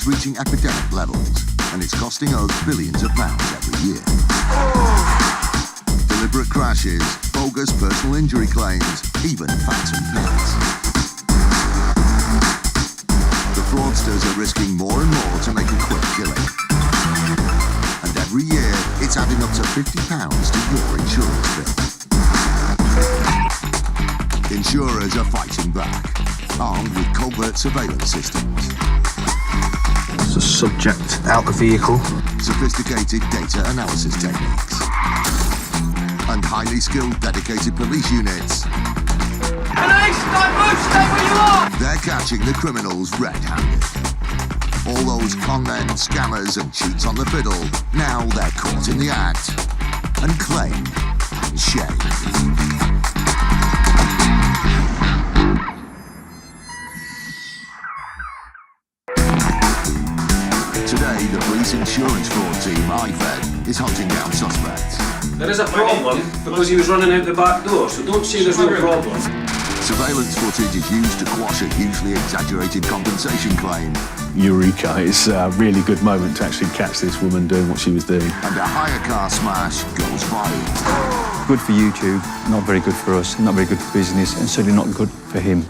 reaching epidemic levels, and it's costing us billions of pounds every year. Deliberate crashes, bogus personal injury claims, even phantom pits. The fraudsters are risking more and more to make a quick killing. And every year, it's adding up to £50 to your insurance bill. Insurers are fighting back, armed with covert surveillance systems. There's a subject out the vehicle. Sophisticated data analysis techniques. And highly skilled, dedicated police units. Police, don't move, stay where you are! They're catching the criminals red-handed. All those con men, scammers and cheats on the fiddle, now they're caught in the act and claimed and shamed. Today, the police insurance fraud team, IFED, is hunting down suspects. There is a problem because he was running out the back door, so don't say there's no problem. Surveillance footage is used to quash a hugely exaggerated compensation claim. Eureka, it's a really good moment to actually catch this woman doing what she was doing. And a hire car smash goes viral. Good for YouTube, not very good for us, not very good for business, and certainly not good for him.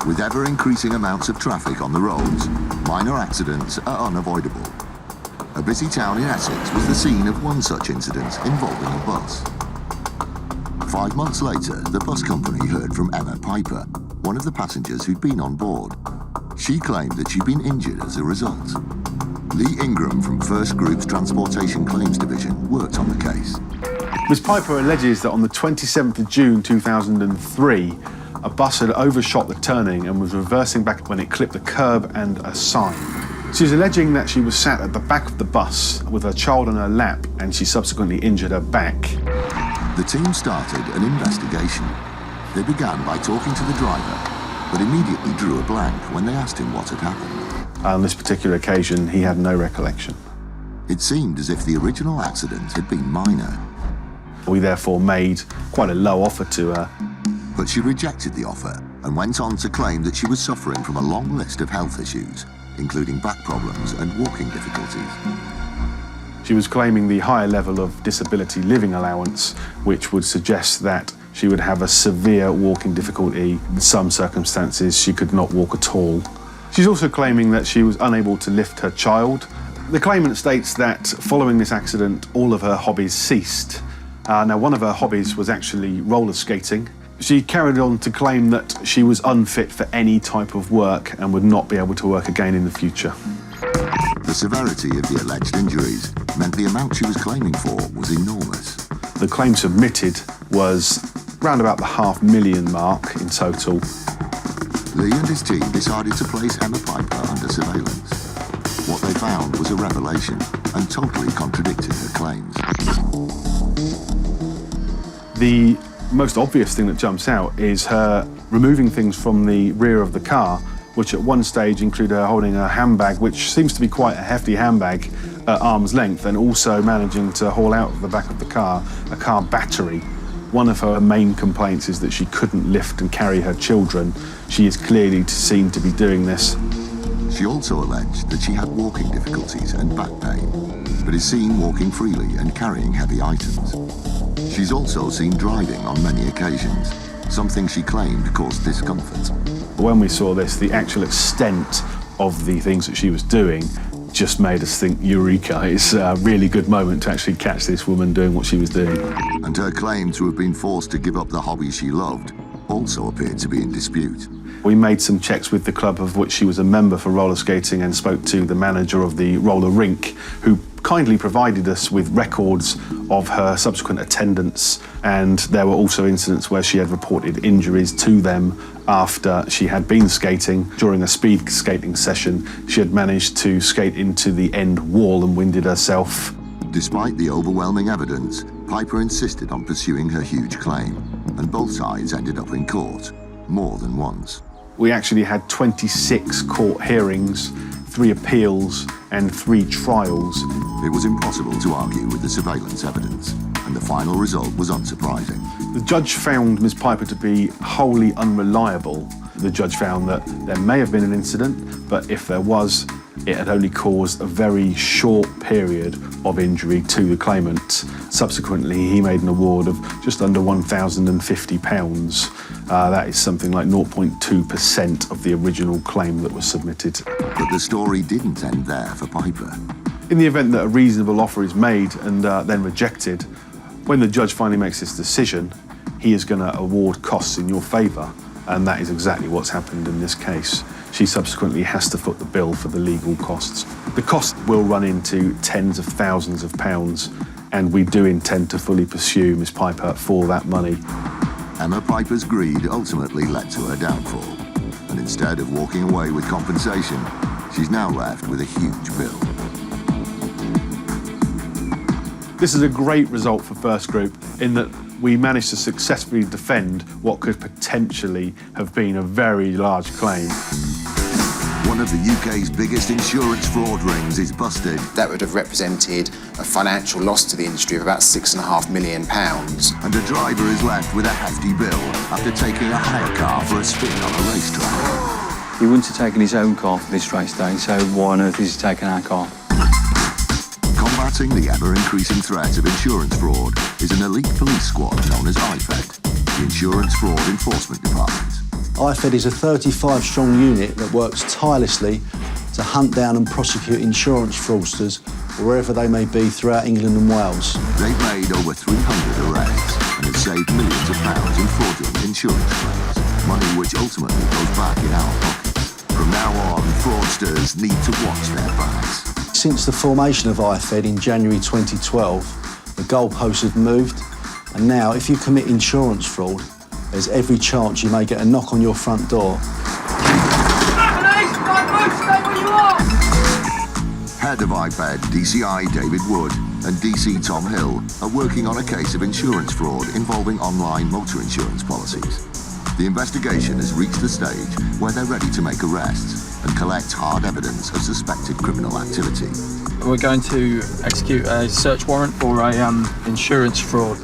With ever-increasing amounts of traffic on the roads, minor accidents are unavoidable. A busy town in Essex was the scene of one such incident involving a bus. 5 months later, the bus company heard from Emma Piper, one of the passengers who'd been on board. She claimed that she'd been injured as a result. Lee Ingram from First Group's Transportation Claims Division worked on the case. Ms Piper alleges that on the 27th of June 2003, a bus had overshot the turning and was reversing back when it clipped a curb and a sign. She's alleging that she was sat at the back of the bus with her child on her lap and she subsequently injured her back. The team started an investigation. They began by talking to the driver, but immediately drew a blank when they asked him what had happened. On this particular occasion, he had no recollection. It seemed as if the original accident had been minor. We therefore made quite a low offer to her. But she rejected the offer and went on to claim that she was suffering from a long list of health issues, including back problems and walking difficulties. She was claiming the higher level of disability living allowance, which would suggest that she would have a severe walking difficulty. In some circumstances, she could not walk at all. She's also claiming that she was unable to lift her child. The claimant states that following this accident, all of her hobbies ceased. Now, one of her hobbies was actually roller skating. She carried on to claim that she was unfit for any type of work and would not be able to work again in the future. The severity of the alleged injuries meant the amount she was claiming for was enormous. The claim submitted was round about the £500,000 mark in total. Lee and his team decided to place Emma Piper under surveillance. What they found was a revelation and totally contradicted her claims. The most obvious thing that jumps out is her removing things from the rear of the car, which at one stage included her holding a handbag, which seems to be quite a hefty handbag, at arm's length, and also managing to haul out of the back of the car a car battery. One of her main complaints is that she couldn't lift and carry her children. She is clearly seen to be doing this. She also alleged that she had walking difficulties and back pain, but is seen walking freely and carrying heavy items. She's also seen driving on many occasions, something she claimed caused discomfort. When we saw this, the actual extent of the things that she was doing just made us think, Eureka, it's a really good moment to actually catch this woman doing what she was doing. And her claim to have been forced to give up the hobby she loved also appeared to be in dispute. We made some checks with the club of which she was a member for roller skating and spoke to the manager of the roller rink, who kindly provided us with records of her subsequent attendance, and there were also incidents where she had reported injuries to them after she had been skating. During a speed skating session, she had managed to skate into the end wall and winded herself. Despite the overwhelming evidence, Piper insisted on pursuing her huge claim, and both sides ended up in court more than once. We actually had 26 court hearings, 3 appeals and 3 trials. It was impossible to argue with the surveillance evidence, and the final result was unsurprising. The judge found Ms Piper to be wholly unreliable The judge found that there may have been an incident, but if there was, it had only caused a very short period of injury to the claimant. Subsequently, he made an award of just under £1,050. That is something like 0.2% of the original claim that was submitted. But the story didn't end there for Piper. In the event that a reasonable offer is made and then rejected, when the judge finally makes this decision, he is going to award costs in your favour, and that is exactly what's happened in this case. She subsequently has to foot the bill for the legal costs. The cost will run into tens of thousands of pounds, and we do intend to fully pursue Miss Piper for that money. Emma Piper's greed ultimately led to her downfall, and instead of walking away with compensation, she's now left with a huge bill. This is a great result for First Group in that we managed to successfully defend what could potentially have been a very large claim. One of the UK's biggest insurance fraud rings is busted. That would have represented a financial loss to the industry of about £6.5 million. And the driver is left with a hefty bill after taking a hire car for a spin on a racetrack. He wouldn't have taken his own car for this race day, so why on earth is he taking our car? Combating the ever-increasing threat of insurance fraud is an elite police squad known as IFED, the Insurance Fraud Enforcement Department. IFED is a 35-strong unit that works tirelessly to hunt down and prosecute insurance fraudsters wherever they may be throughout England and Wales. They've made over 300 arrests and have saved millions of pounds in fraudulent insurance claims, money which ultimately goes back in our pockets. From now on, fraudsters need to watch their backs. Since the formation of IFED in January 2012, the goalposts have moved, and now if you commit insurance fraud, there's every chance you may get a knock on your front door. Police, stay where you are! Head of IFED, DCI David Wood, and DC Tom Hill are working on a case of insurance fraud involving online motor insurance policies. The investigation has reached the stage where they're ready to make arrests and collect hard evidence of suspected criminal activity. We're going to execute a search warrant for a insurance fraud.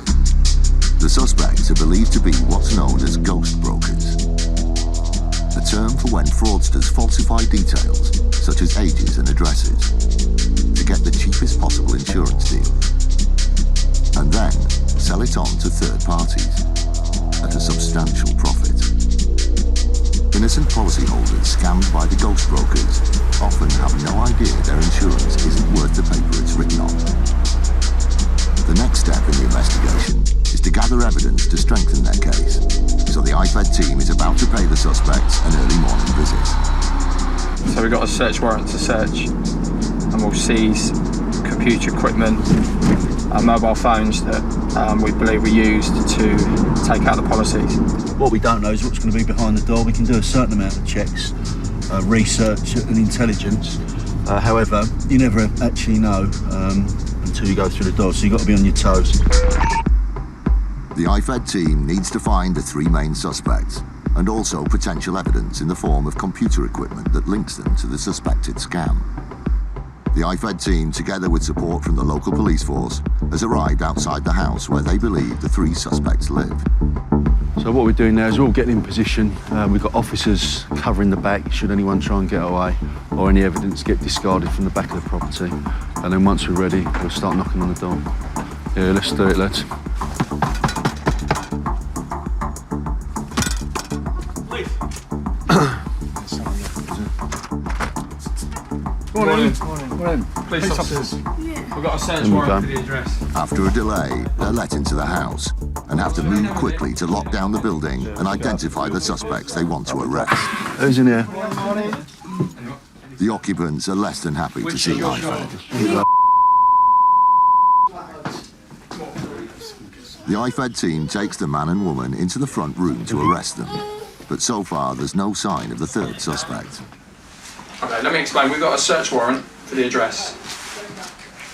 The suspects are believed to be what's known as ghost brokers, a term for when fraudsters falsify details, such as ages and addresses, to get the cheapest possible insurance deal, and then sell it on to third parties at a substantial profit. Innocent policyholders scammed by the ghost brokers often have no idea their insurance isn't worth the paper it's written on. The next step in the investigation is to gather evidence to strengthen their case, so the IFED team is about to pay the suspects an early morning visit. So we've got a search warrant to search, and we'll seize computer equipment, mobile phones that we believe were used to take out the policies. What we don't know is what's going to be behind the door. We can do a certain amount of checks, research and intelligence. However, you never actually know until you go through the door, so you've got to be on your toes. The IFED team needs to find the three main suspects and also potential evidence in the form of computer equipment that links them to the suspected scam. The IFED team, together with support from the local police force, has arrived outside the house where they believe the three suspects live. So what we're doing now is we're all getting in position. We've got officers covering the back should anyone try and get away or any evidence get discarded from the back of the property. And then once we're ready, we'll start knocking on the door. Yeah, let's do it, lads. Morning. Police officers. We've got a search warrant for the address. After a delay, they're let into the house and have to move quickly to lock down the building and identify the suspects they want to arrest. Who's in here? The occupants are less than happy to see IFED. The IFED team takes the man and woman into the front room to arrest them, but so far there's no sign of the third suspect. Okay, let me explain. We've got a search warrant for the address.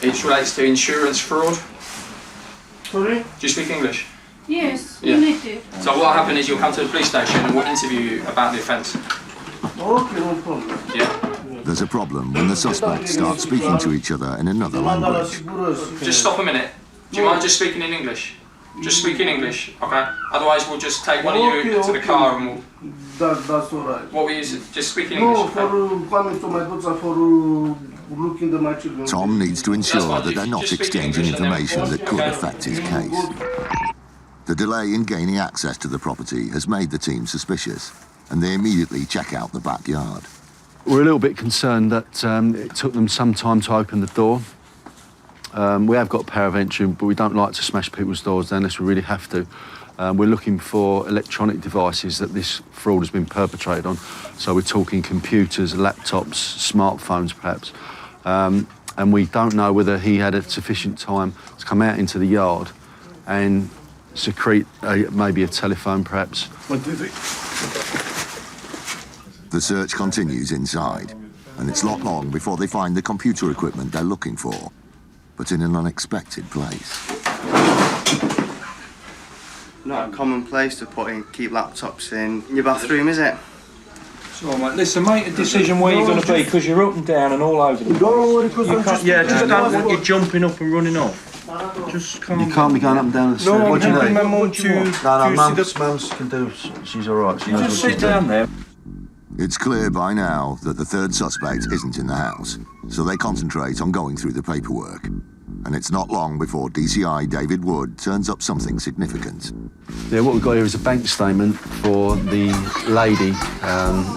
It relates to insurance fraud. Sorry? Do you speak English? Yes, Yeah. you need to. So what will happen is you'll come to the police station and we'll interview you about the offence. Okay, no problem. Yeah? There's a problem when the suspects start speaking to each other in another language. Just stop a minute. Do you mind just speaking in English? Just speak in English, okay? Otherwise, we'll just take one of you to the car and we'll. That's all right. What we use, just speak in No, English. for Okay? coming to my daughter for looking at my children. Tom needs to ensure fine. that they're not Just speak exchanging English and then- information that could affect his case. The delay in gaining access to the property has made the team suspicious, and they immediately check out the backyard. We're a little bit concerned that it took them some time to open the door. We have got power of entry, but we don't like to smash people's doors down unless we really have to. We're looking for electronic devices that this fraud has been perpetrated on. So we're talking computers, laptops, smartphones perhaps. And we don't know whether he had a sufficient time to come out into the yard and secrete maybe a telephone perhaps. The search continues inside, and it's not long before they find the computer equipment they're looking for, but in an unexpected place. Not a common place to keep laptops in your bathroom, is it? So, mate, listen, make a decision where you're going to be, because you're up and down and all over the place. Don't worry, because You can't, yeah, just don't want you jumping up and running off. Just calm You can't be going up and down the stairs. No, What do you I'm need? my mum to Mum's can do. She's all right. She knows just what sit she's doing. down there. It's clear by now that the third suspect isn't in the house, so they concentrate on going through the paperwork. And it's not long before DCI David Wood turns up something significant. Yeah, what we've got here is a bank statement for the lady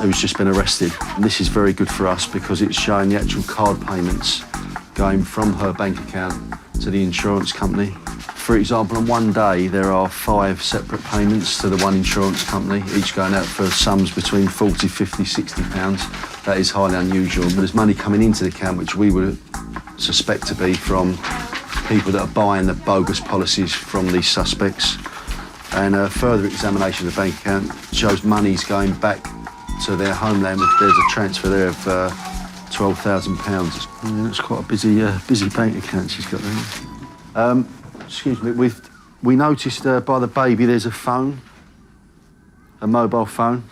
who's just been arrested. And this is very good for us because it's showing the actual card payments going from her bank account to the insurance company. For example, on one day, there are 5 separate payments to the one insurance company, each going out for sums between 40, 50, 60 pounds. That is highly unusual, but there's money coming into the account which we would suspect to be from people that are buying the bogus policies from these suspects. And a further examination of the bank account shows money's going back to their homeland. There's a transfer there of £12,000. Yeah, that's quite a busy bank account she's got there. Excuse me, we noticed by the baby there's a phone, a mobile phone,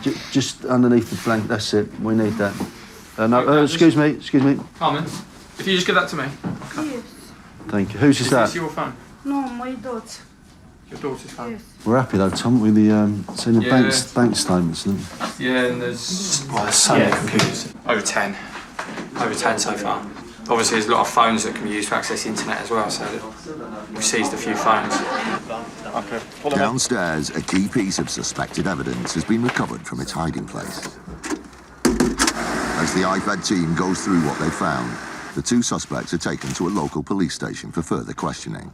just underneath the blanket. That's it. We need that. Excuse me. Carmen, if you just give that to me. Yes. Thank you. Whose is Is that? this your phone? No, my daughter. Your daughter's phone? Yes. We're happy though, Tom, with the seeing the Yeah. bank statements. Yeah, and there's. Well, there's so many computers. Over 10. Over 10 so far. Obviously, there's a lot of phones that can be used to access the internet as well, so we've seized a few phones. Okay. Downstairs, a key piece of suspected evidence has been recovered from its hiding place. As the IFED team goes through what they found, the 2 suspects are taken to a local police station for further questioning.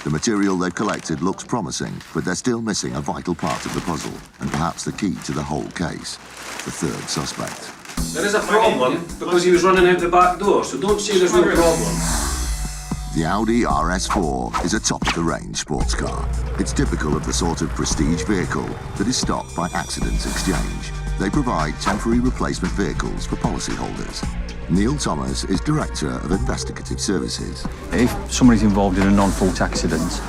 The material they've collected looks promising, but they're still missing a vital part of the puzzle, and perhaps the key to the whole case, the third suspect. There is a problem because he was running out the back door, so don't say there's no problem. The Audi RS4 is a top-of-the-range sports car. It's typical of the sort of prestige vehicle that is stocked by Accident Exchange. They provide temporary replacement vehicles for policyholders. Neil Thomas is Director of Investigative Services. If somebody's involved in a non-fault accident,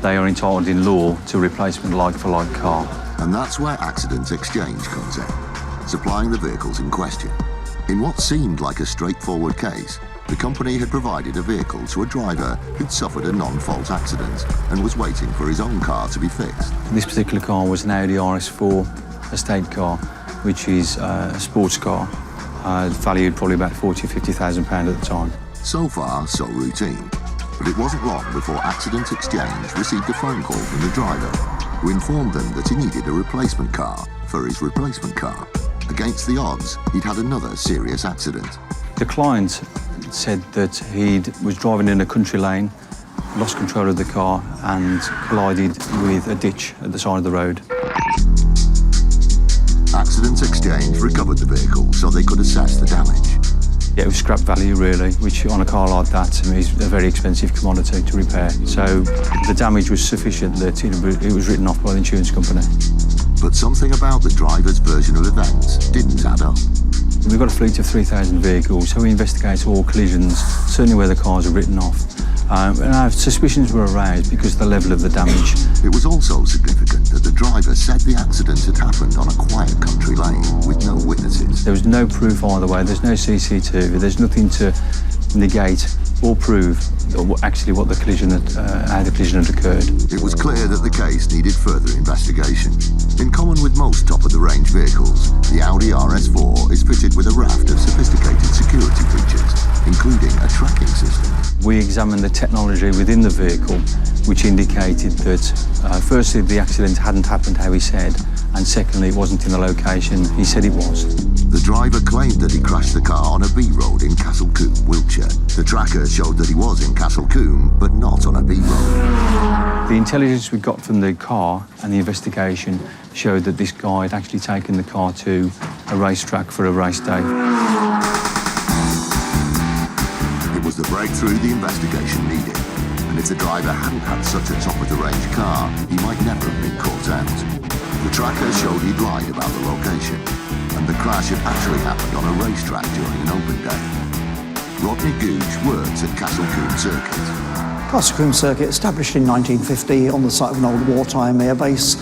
they are entitled in law to a replacement like-for-like car. And that's where Accident Exchange comes in, supplying the vehicles in question. In what seemed like a straightforward case, the company had provided a vehicle to a driver who'd suffered a non-fault accident and was waiting for his own car to be fixed. This particular car was an Audi RS4 estate car, which is a sports car, valued probably about £40,000 or £50,000 at the time. So far, so routine. But it wasn't long before Accident Exchange received a phone call from the driver, who informed them that he needed a replacement car for his replacement car. Against the odds, he'd had another serious accident. The client said that he was driving in a country lane, lost control of the car and collided with a ditch at the side of the road. Accident Exchange recovered the vehicle so they could assess the damage. Yeah, it was scrap value really, which on a car like that is a very expensive commodity to repair. So the damage was sufficient that it was written off by the insurance company. But something about the driver's version of events didn't add up. We've got a fleet of 3,000 vehicles, so we investigate all collisions, certainly where the cars are written off. And our suspicions were aroused because of the level of the damage. It was also significant that the driver said the accident had happened on a quiet country lane with no witnesses. There was no proof either way, there's no CCTV, there's nothing to negate or prove actually what the collision how the collision had occurred. It was clear that the case needed further investigation. In common with most top-of-the-range vehicles, the Audi RS4 is fitted with a raft of sophisticated security features, including a tracking system. We examined the technology within the vehicle, which indicated that, firstly, the accident hadn't happened how he said, and secondly, it wasn't in the location he said it was. The driver claimed that he crashed the car on a B road in Castle Combe, Wiltshire. The tracker showed that he was in Castle Combe, but not on a B road. The intelligence we got from the car and the investigation showed that this guy had actually taken the car to a racetrack for a race day. It was the breakthrough the investigation needed. And if the driver hadn't had such a top-of-the-range car, he might never have been caught out. The tracker showed he'd lied about the location, and the crash had actually happened on a racetrack during an open day. Rodney Gooch works at Castle Combe Circuit. Castle Combe Circuit, established in 1950 on the site of an old wartime airbase,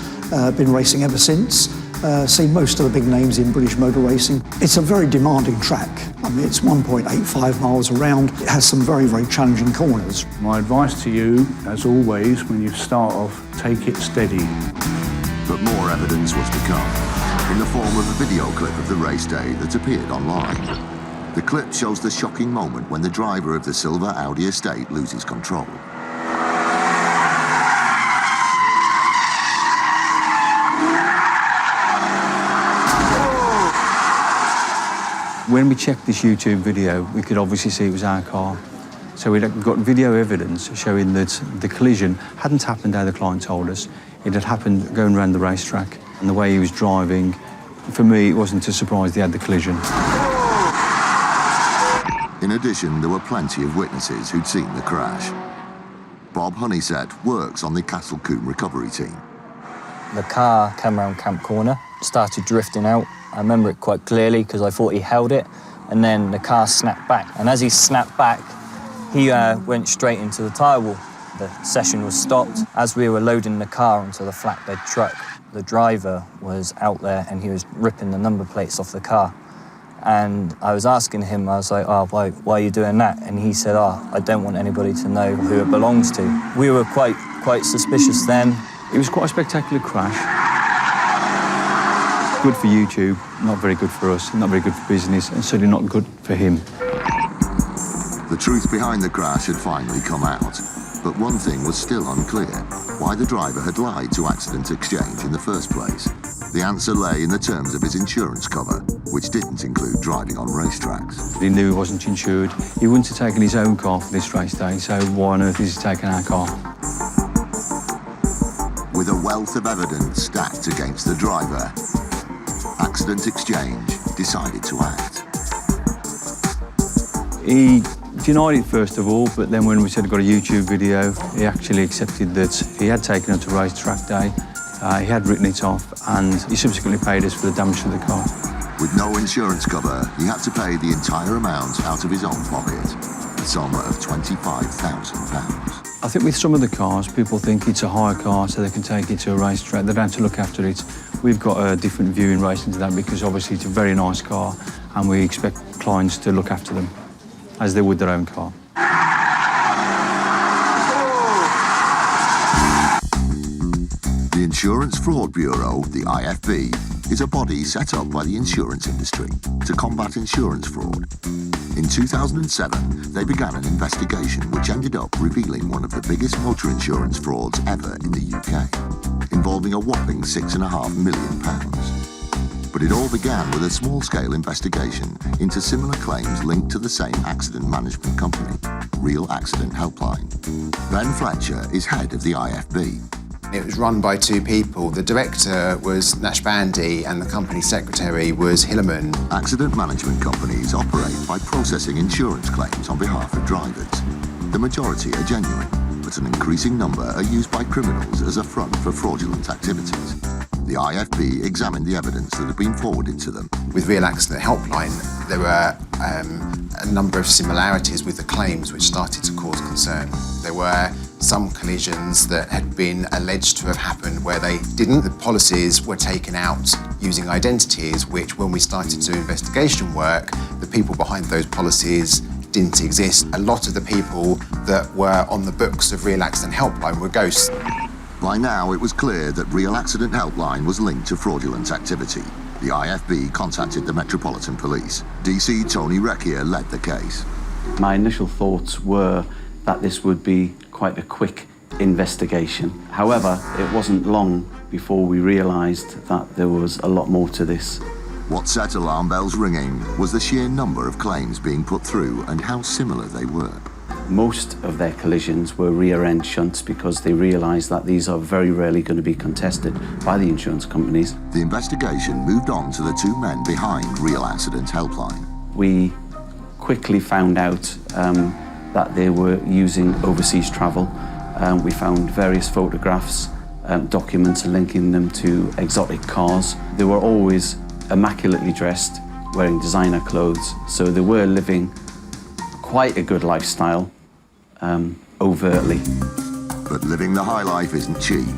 been racing ever since. Seen most of the big names in British motor racing. It's a very demanding track. I mean, it's 1.85 miles around. It has some very, very challenging corners. My advice to you, as always, when you start off, take it steady. But more evidence was to come, in the form of a video clip of the race day that appeared online. The clip shows the shocking moment when the driver of the silver Audi estate loses control. When we checked this YouTube video, we could obviously see it was our car. So we'd got video evidence showing that the collision hadn't happened how the client told us. It had happened going around the racetrack, and the way he was driving, for me, it wasn't a surprise they had the collision. In addition, there were plenty of witnesses who'd seen the crash. Bob Honeysett works on the Castle Combe recovery team. The car came around Camp Corner, started drifting out. I remember it quite clearly because I thought he held it, and then the car snapped back. And as he snapped back, he went straight into the tyre wall. The session was stopped. As we were loading the car onto the flatbed truck, the driver was out there and he was ripping the number plates off the car. And I was asking him, I was like, oh, why are you doing that? And he said, oh, I don't want anybody to know who it belongs to. We were quite suspicious then. It was quite a spectacular crash. Good for YouTube, not very good for us, not very good for business, and certainly not good for him. The truth behind the crash had finally come out, but one thing was still unclear: why the driver had lied to Accident Exchange in the first place. The answer lay in the terms of his insurance cover, which didn't include driving on racetracks. He knew he wasn't insured. He wouldn't have taken his own car for this race day, so why on earth is he taking our car? With a wealth of evidence stacked against the driver, Accident Exchange decided to act. He denied it first of all, but then when we said he got a YouTube video, he actually accepted that he had taken it to racetrack day, he had written it off, and he subsequently paid us for the damage to the car. With no insurance cover, he had to pay the entire amount out of his own pocket, a sum of £25,000. I think with some of the cars, people think it's a hire car so they can take it to a racetrack. They don't have to look after it. We've got a different view in racing to that because obviously it's a very nice car and we expect clients to look after them as they would their own car. The Insurance Fraud Bureau, the IFB, is a body set up by the insurance industry to combat insurance fraud. In 2007, they began an investigation which ended up revealing one of the biggest motor insurance frauds ever in the UK, involving a whopping £6.5 million. But it all began with a small-scale investigation into similar claims linked to the same accident management company, Real Accident Helpline. Ben Fletcher is head of the IFB. It was run by two people. The director was Nashbandi and the company secretary was Helpline. Accident management companies operate by processing insurance claims on behalf of drivers. The majority are genuine, but an increasing number are used by criminals as a front for fraudulent activities. The IFB examined the evidence that had been forwarded to them. With Real Accident Helpline, there were a number of similarities with the claims which started to cause concern. There were some collisions that had been alleged to have happened where they didn't. The policies were taken out using identities, which when we started to do investigation work, the people behind those policies didn't exist. A lot of the people that were on the books of Real Accident Helpline were ghosts. By now, it was clear that Real Accident Helpline was linked to fraudulent activity. The IFB contacted the Metropolitan Police. DC Tony Recchia led the case. My initial thoughts were that this would be quite a quick investigation. However, it wasn't long before we realised that there was a lot more to this. What set alarm bells ringing was the sheer number of claims being put through and how similar they were. Most of their collisions were rear-end shunts because they realised that these are very rarely going to be contested by the insurance companies. The investigation moved on to the two men behind Real Accident Helpline. We quickly found out that they were using overseas travel. We found various photographs, documents linking them to exotic cars. They were always immaculately dressed, wearing designer clothes, so they were living quite a good lifestyle, overtly. But living the high life isn't cheap,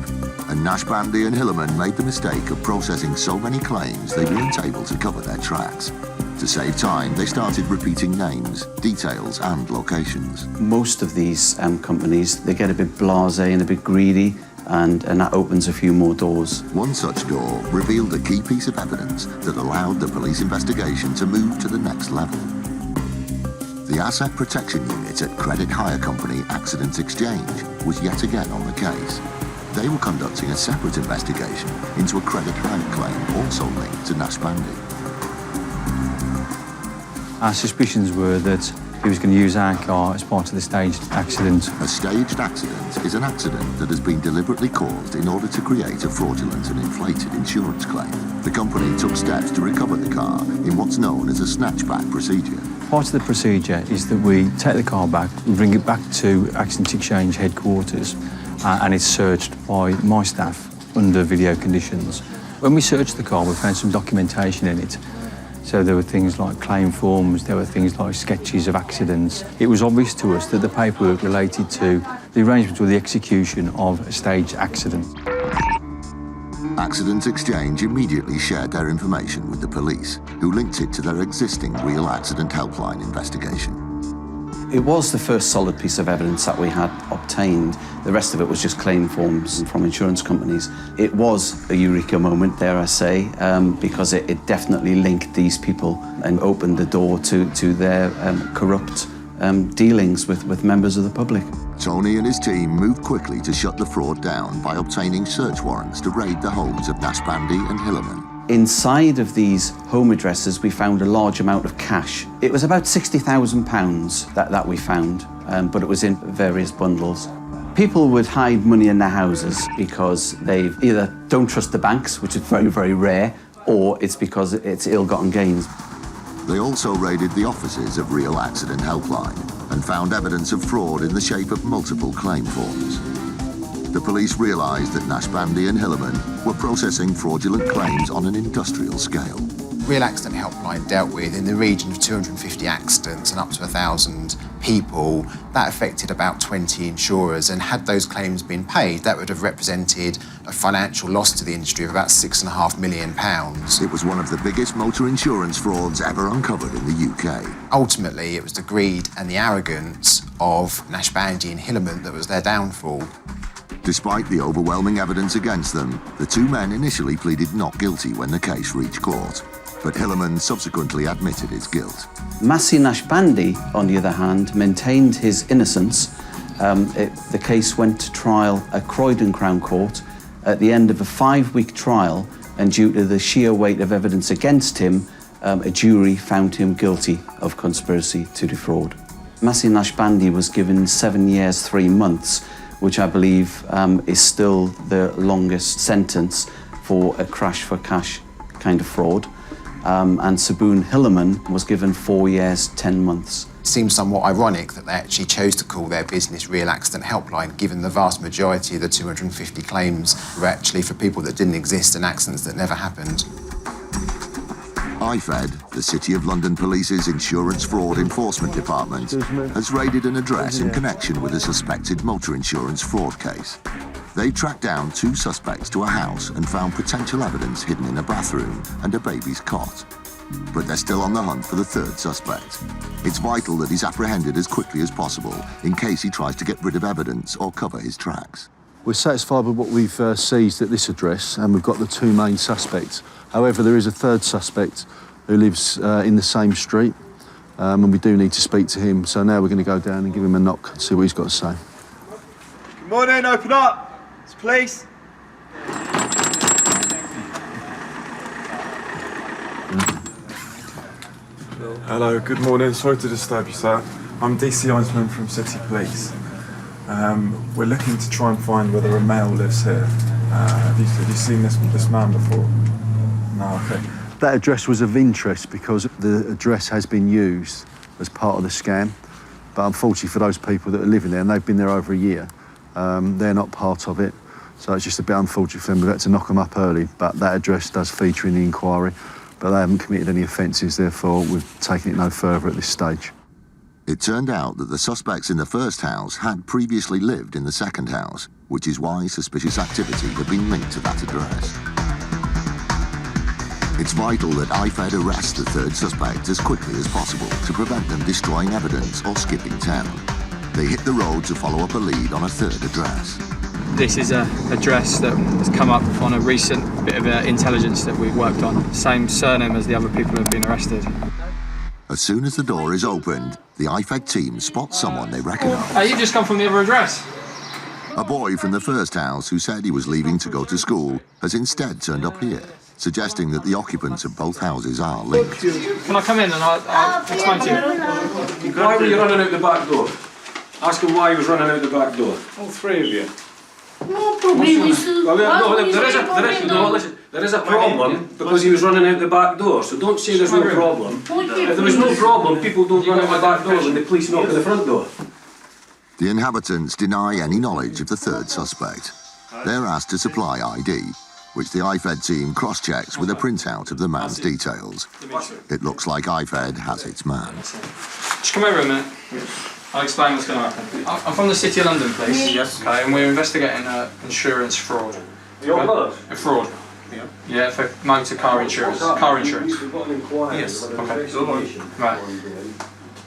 and Nash Bandy and Hillerman made the mistake of processing so many claims they weren't able to cover their tracks. To save time, they started repeating names, details and locations. Most of these companies, they get a bit blasé and a bit greedy, and that opens a few more doors. One such door revealed a key piece of evidence that allowed the police investigation to move to the next level. The Asset Protection Unit at credit hire company Accident Exchange was yet again on the case. They were conducting a separate investigation into a credit hire claim also linked to Nash Bandy. Our suspicions were that he was going to use our car as part of the staged accident. A staged accident is an accident that has been deliberately caused in order to create a fraudulent and inflated insurance claim. The company took steps to recover the car in what's known as a snatchback procedure. Part of the procedure is that we take the car back, we bring it back to Accident Exchange headquarters, and it's searched by my staff under video conditions. When we searched the car, we found some documentation in it. So there were things like claim forms, there were things like sketches of accidents. It was obvious to us that the paperwork related to the arrangement or the execution of a staged accident. Accident Exchange immediately shared their information with the police, who linked it to their existing Real Accident Helpline investigation. It was the first solid piece of evidence that we had obtained. The rest of it was just claim forms from insurance companies. It was a eureka moment, dare I say, because it definitely linked these people and opened the door to their corrupt dealings with members of the public. Tony and his team moved quickly to shut the fraud down by obtaining search warrants to raid the homes of Nash Bandy and Hillerman. Inside of these home addresses, we found a large amount of cash. It was about £60,000 that we found, but it was in various bundles. People would hide money in their houses because they either don't trust the banks, which is very, very rare, or it's because it's ill-gotten gains. They also raided the offices of Real Accident Helpline and found evidence of fraud in the shape of multiple claim forms. The police realised that Nash Bandy and Hillerman were processing fraudulent claims on an industrial scale. Real Accident Helpline dealt with in the region of 250 accidents and up to 1,000 people. That affected about 20 insurers, and had those claims been paid, that would have represented a financial loss to the industry of about £6.5 million. It was one of the biggest motor insurance frauds ever uncovered in the UK. Ultimately, it was the greed and the arrogance of Nash Bandy and Hillerman that was their downfall. Despite the overwhelming evidence against them, the two men initially pleaded not guilty when the case reached court. But Hillerman subsequently admitted his guilt. Massey Nash Bandy, on the other hand, maintained his innocence. The case went to trial at Croydon Crown Court. At the end of a 5-week trial, and due to the sheer weight of evidence against him, a jury found him guilty of conspiracy to defraud. Massey Nash Bandy was given 7 years, 3 months, which I believe is still the longest sentence for a crash for cash kind of fraud. And Saboon Hillerman was given 4 years, 10 months. It seems somewhat ironic that they actually chose to call their business Real Accident Helpline, given the vast majority of the 250 claims were actually for people that didn't exist and accidents that never happened. IFED, the City of London Police's Insurance Fraud Enforcement Department, has raided an address in connection with a suspected motor insurance fraud case. They tracked down 2 suspects to a house and found potential evidence hidden in a bathroom and a baby's cot. But they're still on the hunt for the third suspect. It's vital that he's apprehended as quickly as possible in case he tries to get rid of evidence or cover his tracks. We're satisfied with what we've seized at this address, and we've got the two main suspects. However, there is a third suspect who lives in the same street, and we do need to speak to him. So now we're going to go down and give him a knock and see what he's got to say. Good morning, open up. It's police. Hello, good morning. Sorry to disturb you, sir. I'm DC Einsman from City Police. We're looking to try and find whether a male lives here. Have you seen this man before? No, okay. That address was of interest because the address has been used as part of the scam. But unfortunately for those people that are living there, and they've been there over a year, they're not part of it. So it's just a bit unfortunate for them. We've had to knock them up early, but that address does feature in the inquiry. But they haven't committed any offences, therefore we've taken it no further at this stage. It turned out that the suspects in the first house had previously lived in the second house, which is why suspicious activity had been linked to that address. It's vital that IFED arrest the third suspect as quickly as possible to prevent them destroying evidence or skipping town. They hit the road to follow up a lead on a third address. This is an address that has come up on a recent bit of intelligence that we've worked on. Same surname as the other people who have been arrested. As soon as the door is opened, the IFED team spots someone they recognise. Oh, you just come from the other address? A boy from the first house who said he was leaving to go to school has instead turned up here, suggesting that the occupants of both houses are linked. Can I come in and I'll explain to you? Why were you running out the back door? Ask him why he was running out the back door. All three of you. Well, there is a problem because he was running out the back door, so don't say there's no problem. If there was no problem, people don't run out the back door when the police knock at the front door. The inhabitants deny any knowledge of the third suspect. They're asked to supply ID, which the IFED team cross-checks with a printout of the man's details. It looks like IFED has its man. Just come over a minute. I'll explain what's going to happen. I'm from the City of London, please. Yes. Okay, and we're investigating insurance fraud. Your blood? A fraud. Yeah. Yeah, for motor car insurance. Car insurance. Yes. Okay. Right.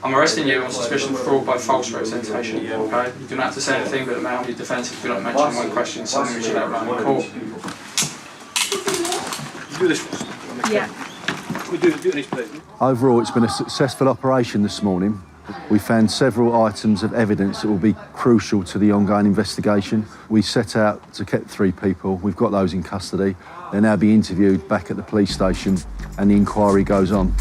I'm arresting you on suspicion of fraud by false representation. Yeah. Okay. You do not have to say anything, but it may harm your defence if you do not mention one question, something which you don't run in court. Do this first. Yeah. We do this, please. Overall, it's been a successful operation this morning. We found several items of evidence that will be crucial to the ongoing investigation. We set out to get 3 people. We've got those in custody. They'll now be interviewed back at the police station and the inquiry goes on.